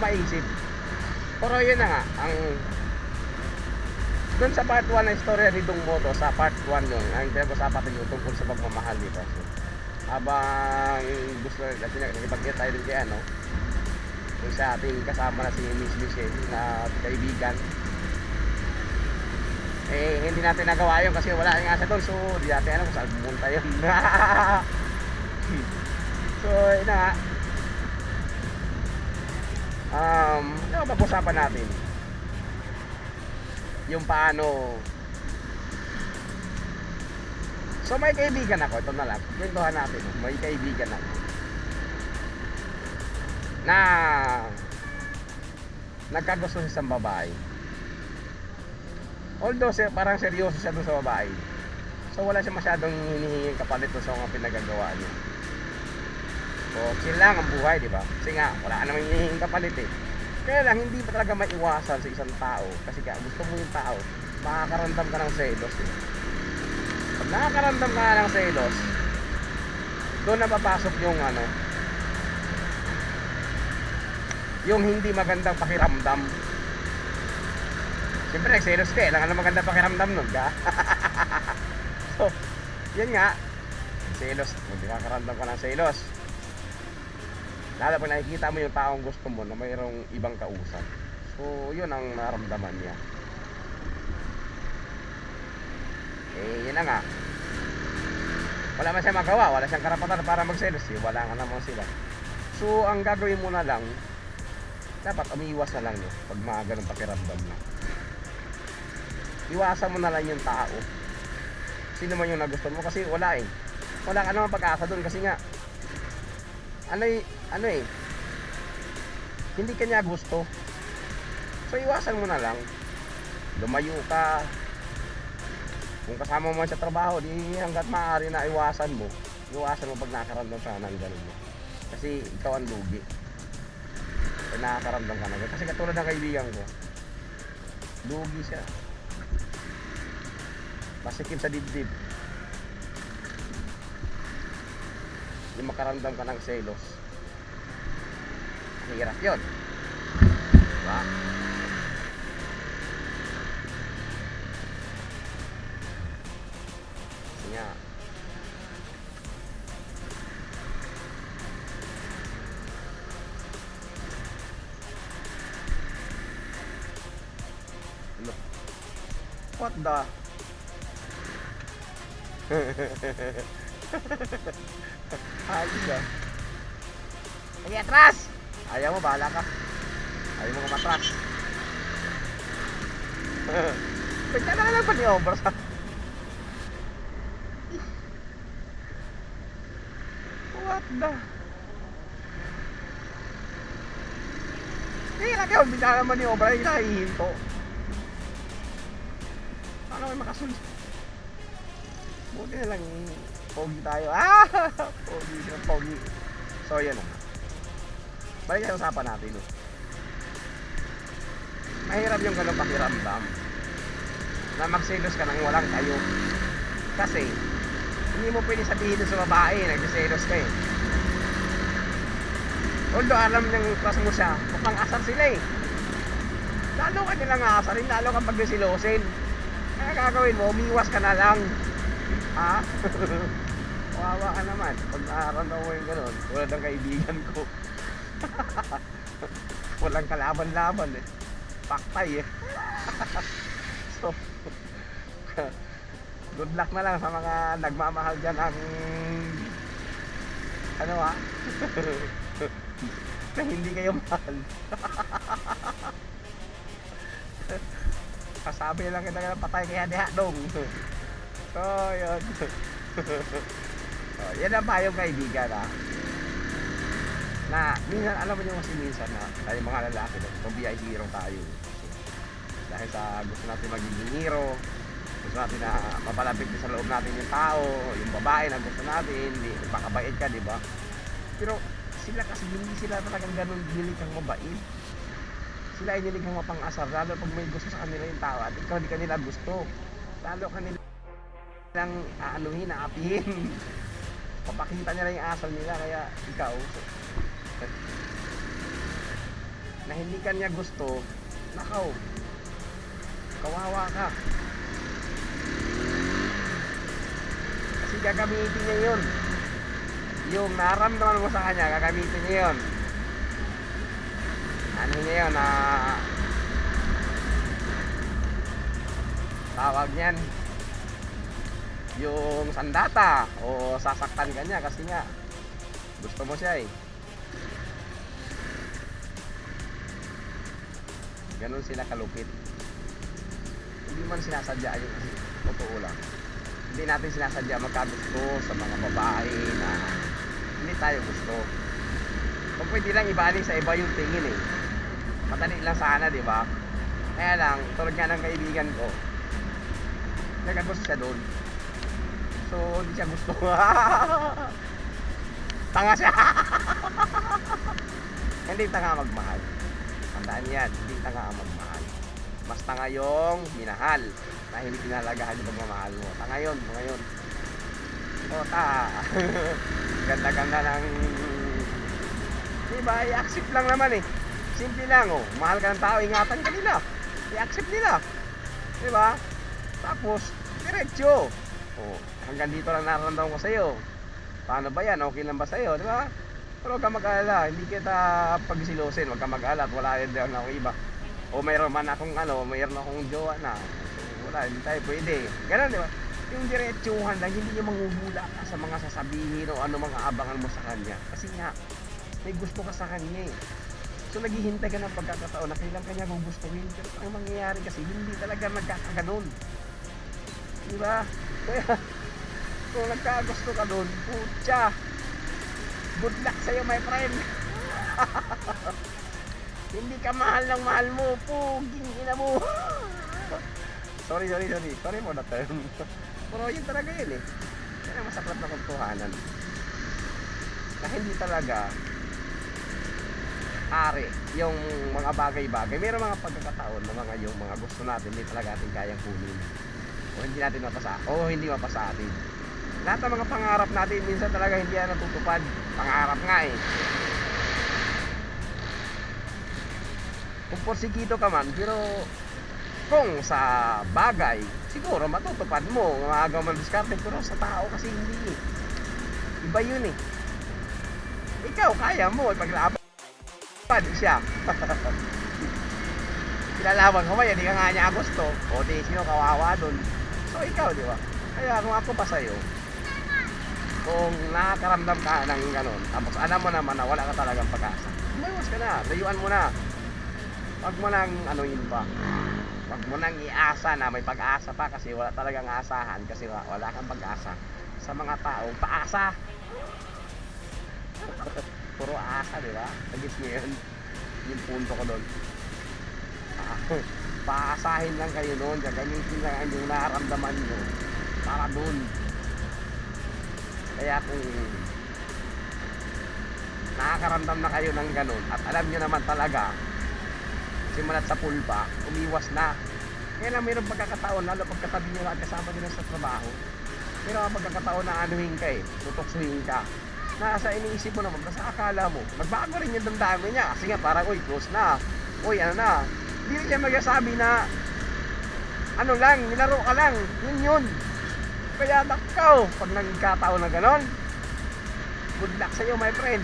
maisip. Pero yun na nga, ang doon sa part 1 na istorya ni Dong Moto, sa part 1 yun, ang pinag-usapan natin yung tungkol sa pagmamahal dito. So, habang gusto kasi nakipag-get tayo din kay ano, yung sa ating kasama na si Miss Michelle na kaibigan, eh hindi natin nagawa yun kasi wala nga siya doon, so di natin alam kung saan pumunta yun. So yun na nga, ano ba pag-usapan natin yung paano. So may kaibigan ako, ito na lang, kwentuhan natin. May kaibigan ako na nagkagusto sa isang babae. Although parang seryoso siya dun sa babae, so wala siya masyadong hinihinging kapalit sa mga pinagagawa niya. So chill lang ang buhay, di ba? Kasi nga wala namang hinihinging kapalit eh. Kaya lang hindi pa talaga maiwasan sa isang tao, kasi kaya gusto mo yung tao, makakaramdam ka ng selos eh. Pag nakakaramdam ka ng selos, doon na papasok yung ano, yung hindi magandang pakiramdam. Siyempre nagselos ka eh, lang ano magandang pakiramdam nun ka. So, yun nga, selos, hindi nakakaramdam ka ng selos. Lalo pag nakikita mo yung taong gusto mo na mayroong ibang kausap, so yun ang naramdaman niya. Eh yun na nga, wala man siya magawa, wala siyang karapatan para magselos eh, wala nga naman sila. So ang gagawin mo na lang, dapat umiiwas na lang no, pag mga ganun pakiramdam na. Iwasan mo na lang yung tao, sino man yung nagustuhan mo, kasi wala eh, wala ka naman pag-asa dun, kasi nga ano eh, hindi kanya gusto. So iwasan mo na lang, lumayo ka. Kung kasama mo man sa trabaho, di hanggat maaari na iwasan mo pag nakakaramdam ka ng ganun. Kasi ikaw ang lugi pag nakakaramdam ka na ganun. Kasi katulad ng kaibigan ko, lugi siya, masikip sa dibdib yung makaramdam ka ng selos. Hirap yun, diba? Kasi nga what the ayos ah. Sige, atras! Ayaw mo, bahala ka. Ayaw mo kumatras. Pagka na lang pa ni Obra sa... What the... Hindi na kayo, bisa naman ni Obra, hindi nakahihinto. Paano kayo makasunod? Buti na lang, pogi tayo. Pogi. So, yan na. Balik sa usapan natin. No? Mahirap yung ganun pakiramdam na magselos ka nang walang kayo. Kasi, hindi mo pwede sabihin sa babae, nagselos ka eh. Although alam ng class mo siya, mukhang asar sila eh. Lalo ka nilang asarin, lalo ka pag-silosin. Kaya gagawin mo, umiwas ka na lang. Ha? Kawawa ka naman. Pag nakaramdam mo yung ganun, tulad ng kaibigan ko. Walang kalaban-laban eh. Paktay eh. So, good luck na lang sa mga nagmamahal dyan ang ano ha? Na hindi kayo mahal. Kasabi lang kita na patay kaya diha dong. So yun. So, yan ang payong kaibigan ha. Na minsan, alam mo nyo kasi minsan na tayo mga lalaki no, BI hero tayo. Dahil sa gusto natin magiging hero, gusto natin na mapalapit sa loob natin yung tao, yung babae na gusto natin, pakabait ka, di ba? Pero sila kasi hindi sila talagang ganun hilig kang mabait. Sila ay hilig kang mapang-asar, lalo pag may gusto sa kanila yung tao at ikaw hindi kanila gusto. Lalo kanilang aanuhin, aapihin. Papakita nila yung asal nila, kaya ikaw na hindi kanya gusto, nakaw, kawawa ka. Kasi gagamitin niya yun. Yung naramdaman mo sa kanya, gagamitin niya yun. Ano niya yun, tawag niyan, yung sandata o sasaktan ka niya kasi nga gusto mo siya eh. Ganun sila kalupit. Hindi man sinasadya yun kasi totoo lang. Hindi natin sinasadya magkagusto sa mga babae na hindi tayo gusto. Kung pwede lang ibalik sa iba yung tingin eh. Madali lang sana, di ba? Kaya lang, tulad nga ng kaibigan ko, nagkagusto siya doon. So, hindi siya gusto. Tanga siya. Hindi tanga magmahal. Tandaan yan, hindi tanga ang magmahal. Mas tanga yung minahal na hindi pinalagahan yung pagmamahal mo. Tanga yun, mga yun. O, ganda-ganda ng... Diba, i-accept lang naman eh. Simple lang, oh. Mahal ka ng tao, ingatan ka nila. I-accept nila. Diba? Tapos, diretso. Oh, hanggang dito lang nararamdaman ko sa'yo. Paano ba yan? Okay lang ba sa'yo? Diba? Pero huwag ka mag-alala. Hindi kita pagsilusin. Huwag ka mag-alala at wala rin na ako iba. O mayroon man akong mayroon akong jowa na. So, wala, hindi tayo pwede. Ganun, diba? Yung diretsuhan lang, hindi yung manghuhula ka sa mga sasabihin o ano mga abangan mo sa kanya. Kasi nga, may gusto ka sa kanya eh. So naghihintay ka ng pagkakataon na kailan kanya gugustuhin. Pero ang mangyayari kasi hindi talaga nagkakaganon. Diba? Kaya kung nagkagusto ka doon, putya, good luck sa'yo my friend. Hindi ka mahal ng mahal mo, puging ina mo. Sorry for that term. Pero yun talaga yun eh. Yan ang masaklap na kagtuhanan. Na hindi talaga ari yung mga bagay-bagay. Mayroong mga pagkakataon na yung mga gusto natin hindi talaga ating kayang kunin o hindi natin hindi mapasa atin. Lahat ng mga pangarap natin minsan talaga hindi yan natutupad. Pangarap nga eh. Kung porsikito ka man, pero kung sa bagay siguro matutupad mo, maaga man diskarte, pero sa tao kasi hindi eh. Iba yun eh. Ikaw kaya mo ipaglaban siya. Kilalaban ko ba, hindi ka nga niya gusto. O di, sino kawawa dun? So ikaw, di ba? Kaya kung ako pa sa'yo, kung nakakaramdam ka ng gano'n, tapos alam mo naman na wala ka talagang pag-asa, umayos ka na, layuan mo na. Wag mo nang anuhin pa. Wag mo nang iasa na may pag-asa pa kasi wala talagang asahan kasi wala kang pag-asa sa mga taong paasa. Puro asa, di ba? Nagis mo yun? Yung punto ko doon. Paasahin lang kayo doon. Gagamitin lang yung nararamdaman nyo para doon. Kaya kung nakakaramdam na kayo ng ganun at alam nyo naman talaga simulat sa pulpa, umiwas na. Kaya lang mayroong pagkakataon, lalo pagkatabi nyo at kasama nyo sa trabaho, mayroong pagkakataon na anuhin ka eh, tutoksuhin ka. Nasa iniisip mo naman, basta akala mo, magbago rin yung damdamin niya. Kasi nga parang, uy, close na. Uy, ano na. Hindi rin siya magsasabi na, ano lang, nilaro ka lang. Yun. Kaya nakaw, pag nagkataon na ganon, good luck sa'yo, my friend.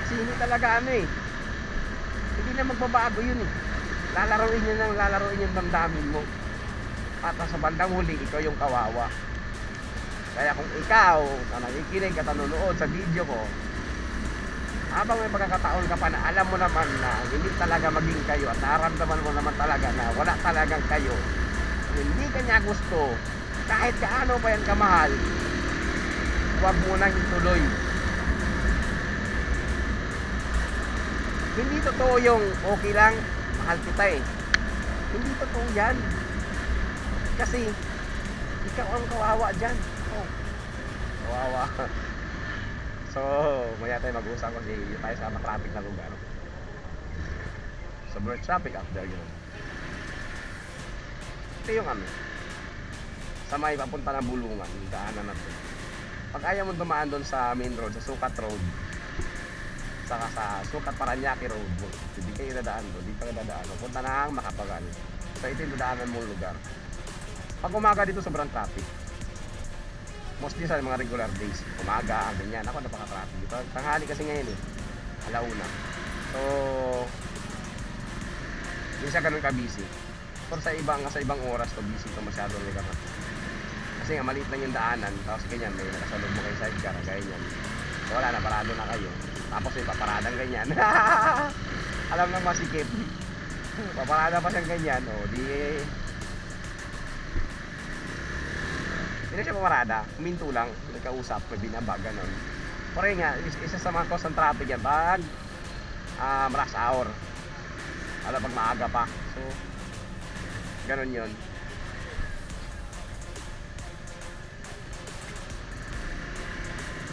Kasi hindi talaga ano eh. Hindi na magbabago yun eh. Lalaroin yung damdamin mo. At sa bandang huli, ikaw yung kawawa. Kaya kung ikaw na nakikinig at nanonood sa video ko, habang may pagkakataon ka pa na alam mo naman na hindi talaga maging kayo at naramdaman mo naman talaga na wala talagang kayo, hindi ka niya gusto, kahit kaano pa yan kamahal, huwag mo nang ituloy. Hindi totoo yung okay lang, mahal kita eh. Hindi totoo yan. Kasi ikaw ang kawawa dyan. Oh, kawawa. So, maya tayo mag-usap kasi tayo sa traffic na lugar. Sobrang traffic up there yun. Ito yung sa may papunta ng Bulungan, yung daanan natin. Pag ayaw mo dumaan doon sa main road, sa Sukat Road, saka sa Sukat Paranaque Road. Hindi kayo dadaan doon, di pa dadaan. Punta na ang Makapagal. So ito yung dadaanan mong lugar. Pag umaga dito sobrang traffic. Mostly sa mga regular days. Umaga, ganyan. Ako napaka-traffic. Dito, tanghali kasi ngayon eh. Alauna. So, hindi siya ganun ka-busy. Pero sa ibang oras to busy to masyado lugar na. Kasi nga maliit lang yung daanan. Tapos ganyan, may nakasalog mo kayo sidecar. Ganyan. So, wala na, parado na kayo. Tapos may paparadang ganyan. Alam nang masikip. Paparada pa siyang ganyan. O, di hindi siya pamarada, huminto lang, nagkausap, may binaba, gano'n. Pero yun nga, isa sa mga cause ng traffic yan, pag rush hour, alam pag maaga pa, so, gano'n yun.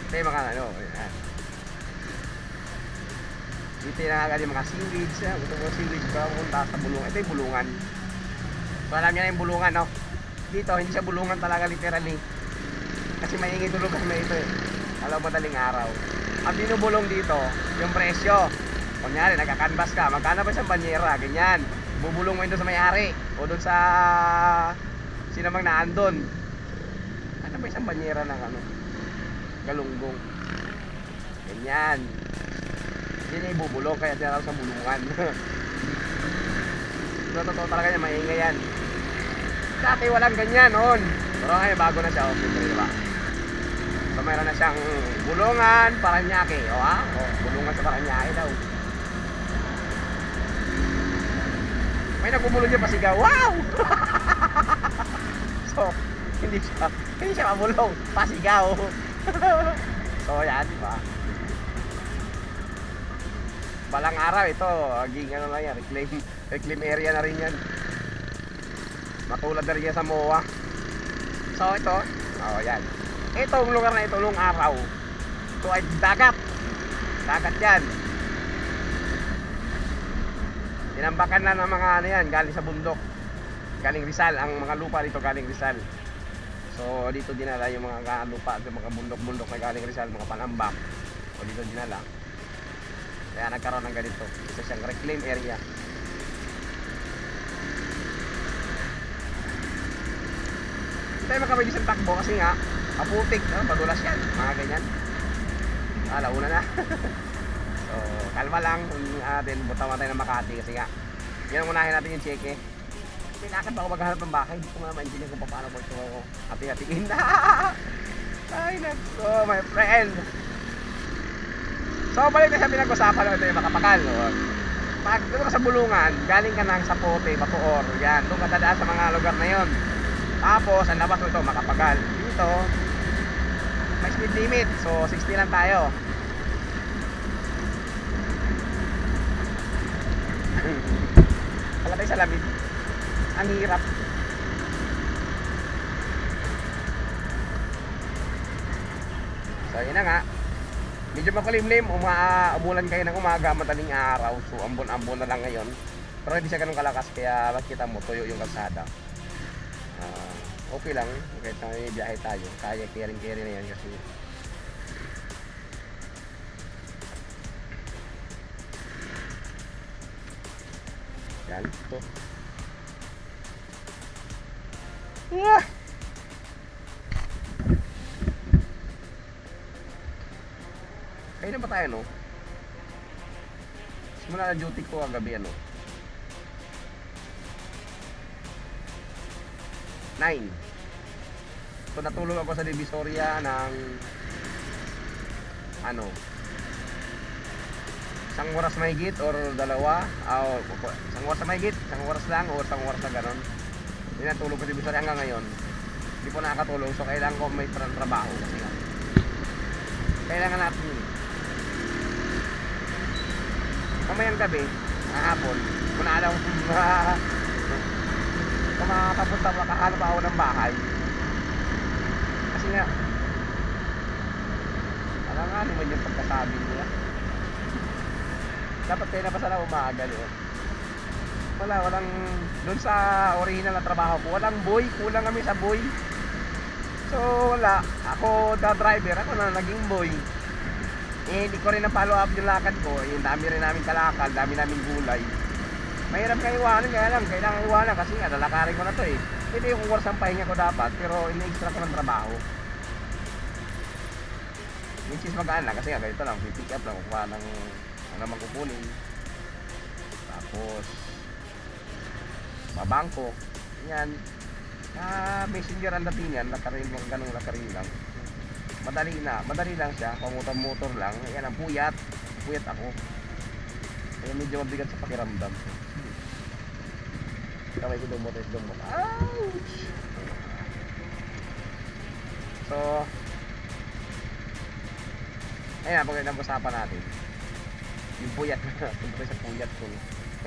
Ito yung mga ano, yan. Dito yung nakakali mga seaweeds, gusto mo seaweeds ba, pumunta sa bulungan, ito yung bulungan. So alam niya na yung bulungan, no? Dito, hindi siya bulungan talaga literally. Kasi maingay tulog kasi may ito eh. Alam mo madaling araw. Ang binubulong dito, yung presyo. Kunyari, nagka-canvas ka, magkano ba isang banyera? Ganyan. Bubulong mo yun doon sa may-ari. O doon sa sino mang naandun. Ano ba isang banyera ng ano? Galunggong. Ganyan. Yan yung ibubulong, kaya tinatawag sa bulungan. So, totoo talaga niya, maingay yan. Dati walang ganyan noon. Pero ngayon bago na siya, okay, diba? So mayroon na siyang bulungan, Paranaque. O ha? O, bulungan sa Paranaque daw. May nagbubulong niya pasigaw. Wow! So, hindi siya mabulong, pasigaw. So yan, diba? Balang araw ito, aging ano na yan, reclaim area na rin yan. Matulad na rin yan sa MOA. So ito, oh yan. Itong lugar na ito, nung araw, ito ay dagat. Dagat yan. Tinambakan na ng mga ano yan, galing sa bundok. Galing Rizal, ang mga lupa dito galing Rizal. So dito dinala yung mga lupa, yung mga bundok-bundok na galing Rizal, mga panambak. O dito dinala. Kaya nagkaroon ng ganito. Isa siyang reclaim area. Tayo makapag isang takbo kasi nga maputik, no? Madulas yan, mga ganyan. Launa na. So kalma lang atin, butawan tayo ng Makati kasi nga yan ang unahin natin yung cheque. Pinakit pa ako maghanap ng bahay, hindi ko nga ma-engineer kung paano ko ito hati-hatiin. Ay nako, my friend. So balik na sa pinag-usapan natin yung Makapagal, no? Pag dito ka sa Bulungan, galing ka ng Sapote, Bacoor, yan, doon ka dadaan sa mga lugar na yon. Tapos, ang labas mo ito, Makapagal. Dito, may speed limit. So, 60 lang tayo. Wala tayo sa lamig. Ang hirap. So, yun na nga. Medyo makulimlim. Umulan kayo ng umaga, madaling araw. So, ambon-ambon na lang ngayon. Pero hindi siya ganun kalakas. Kaya makita mo, tuyo yung kalsada. Okay lang, kahit na may biyahe tayo, kaya carry na yan kasi yan, ito kaya na ba tayo, no? Simula na duty ko kagabi, ano? 9. So natulog ako sa Divisoria ng ano, isang oras mahigit or dalawa, isang oras mahigit, isang oras lang o isang oras na ganon. Hindi natulog ko sa Divisoria hanggang ngayon. Hindi po nakakatulog, so kailangan ko may trabaho kasi nga kailangan natin yun. Mamayang gabi, hapon, kung alam kung makakapunta, makahanap ako ng bahay kasi nga alam nga naman yung pagkasabi nila, dapat kayo na pa sana umagal eh. Walang doon sa original na trabaho ko, walang boy, kulang kami sa boy. So wala, ako the driver, ako na naging boy. Eh, hindi ko rin na-follow up yung lakad ko. Yung dami rin namin kalakal, dami namin gulay. Mahirap kang iwanan, kaya lang, kailangan iwanan kasi nga, lalakarin ko na to eh. Ito yung oras ang pahinga ko dapat, pero ini-extra ko ng trabaho. Which is magaan lang, kasi nga ganito lang, pick up lang, kukuha ng ano naman kukunin. Tapos, mabangko. Yan. Messenger ang datingan, lakarin mo, ganong lakarin lang. Madali lang siya, pamotor-motor lang. Yan ang puyat ako. Kaya medyo mabigat sa pakiramdam. Kamay ko dumot. Ouch! So, ayan, pag usapan natin. Yung puyat na, tungkol sa puyat ko.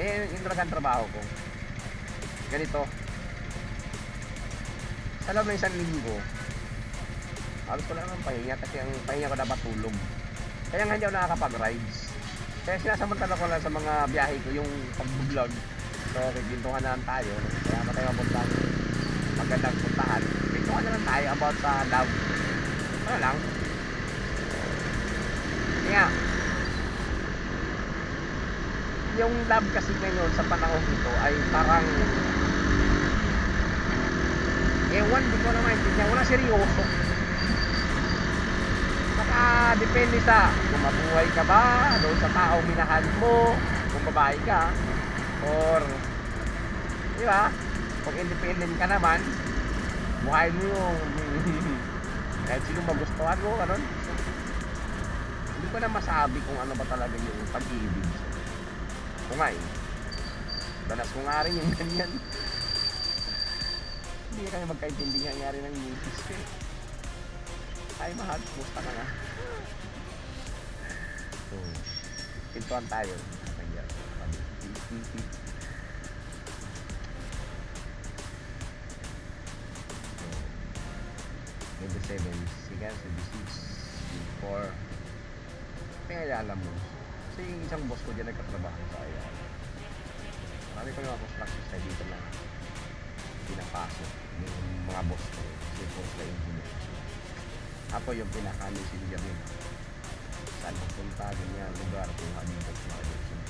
Eh, yung talagang trabaho ko. Ganito. Sa loob ng isang linggo, halos ko lang ang pahinga kasi ang pahinga ko dapat tulog. Kaya nga hindi ako nakakapag-rides. Kaya sinasamantala ko lang sa mga biyahe ko yung pag-vlog. So, kikintuhan na lang tayo. Kaya matay mabuntang magandang puntahan. Kikintuhan na lang tayo about sa love. Ano lang. Kaya, yung love kasi ngayon sa panahon ito ay parang ewan, di ko naman intindihan. Wala seryoso. Depende sa kung mabuhay ka ba doon sa taong minahal mo, kung babae ka, or di ba, kung independent ka naman, buhay mo yung kahit sino magustuhan mo, ganun. Hindi ko na masabi kung ano ba talaga yung pag-ibig. Kung nga eh, danas ko nga rin yung ganyan. Hindi kami magkaintindihan nga rin ng misis ko eh. Ay mahal, musta ka nga? So, pintuan tayo. Kaya, 27, sigan, 76, 4. Kaya alam mo, kasi yung isang boss ko dyan nagkatrabaho sa ayan. Marami ko yung construction site dito na pinapasok yung mga boss ko, kasi boss na engineer. Ako yung pinaka-messenger nila. Saan magpunta, ganyan, lugar, kung halibot, mga ganyan.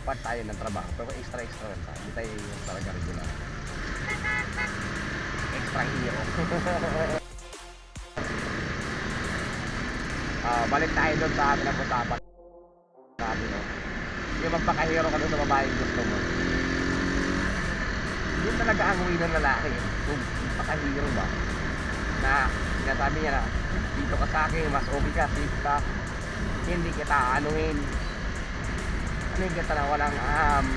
Part tayo ng trabaho, pero extra lang tayo. Hindi tayo yung talaga regular. Extra hero. Balik tayo doon sa atin ang usapan natin, no? Yung magpaka-hero ka doon sa babaeng gusto mo. Yun talaga ang uwi ng lalaki. Kung magpaka-hero ba? Na sinasabi niya na dito ka sa akin, mas okay ka, safe ka, hindi kita anuhin kita na walang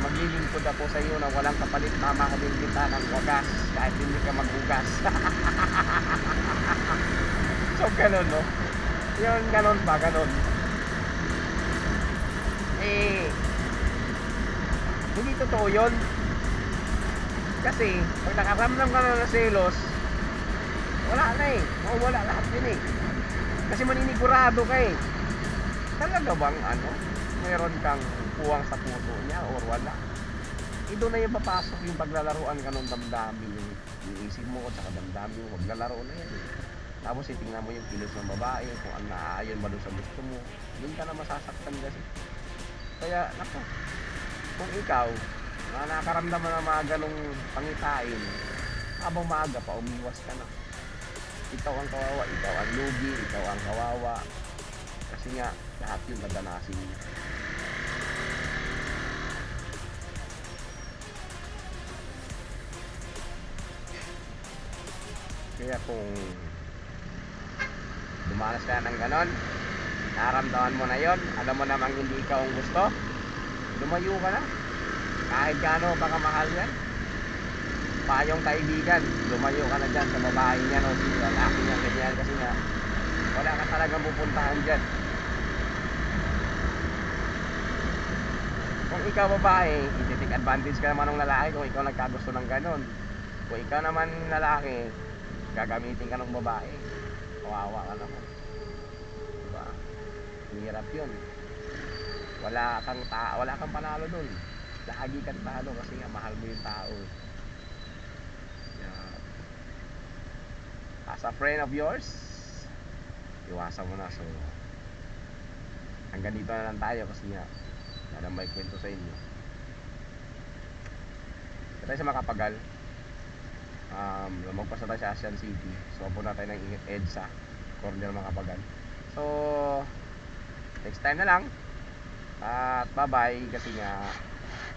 maglilingkod ako sa iyo na walang kapalit, mamahalin kita ng wagas kahit hindi ka maghugas. So ganun, no? Yun, ganun ba, ganun eh, hindi totoo yun kasi pag nakaramdam ka na ng selos, wala na eh, mawala lahat yun eh, kasi maninigurado ka eh. Talaga bang meron kang puwang sa puso niya or wala? Doon na yung papasok yung paglalaruan ka ng damdamin, yung isip mo at saka damdamin mo, maglalaro na yan. Tapos itingnan mo yung kilos ng babae, kung ang naaayon ba doon sa gusto mo, doon ka na masasaktan kasi. Kaya, naku, kung ikaw, nakaramdaman ng mga ganong pangitain, habang maaga pa, umiwas ka na. Ikaw ang kawawa, ikaw ang lugi, ikaw ang kawawa. Kasi nga, lahat yung nadanasin. Kaya kung dumanas ka ng ganon, nararamdaman mo na yon, alam mo namang hindi ikaw ang gusto, lumayo ka na. Kahit gaano baka mahal yan, payong kaibigan, lumayo ka na dyan sa babae niya o sa lalaki niya, ganyan, kasi nga wala ka talagang pupuntahan dyan. Kung ikaw babae, i-take advantage ka naman ng lalaki kung ikaw nagkagusto ng ganon. Kung ikaw naman lalaki, gagamitin ka ng babae, kawawa ka naman, diba? Hirap yun. Wala kang panalo dun, lagi kang talo kasi nga mahal mo yung tao. As a friend of yours, iwasan mo na. So hanggang dito na lang tayo kasi nga wala may kwento sa inyo. Ito tayo sa Makapagal. Lumagpas na tayo sa Asian City. So punta tayo ng EDSA corner Makapagal. So next time na lang. At bye bye kasi nga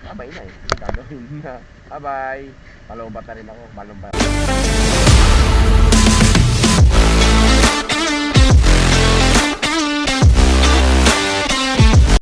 bye bye na eh. Gagawin na. Bye bye. Palobat na rin ako. Balong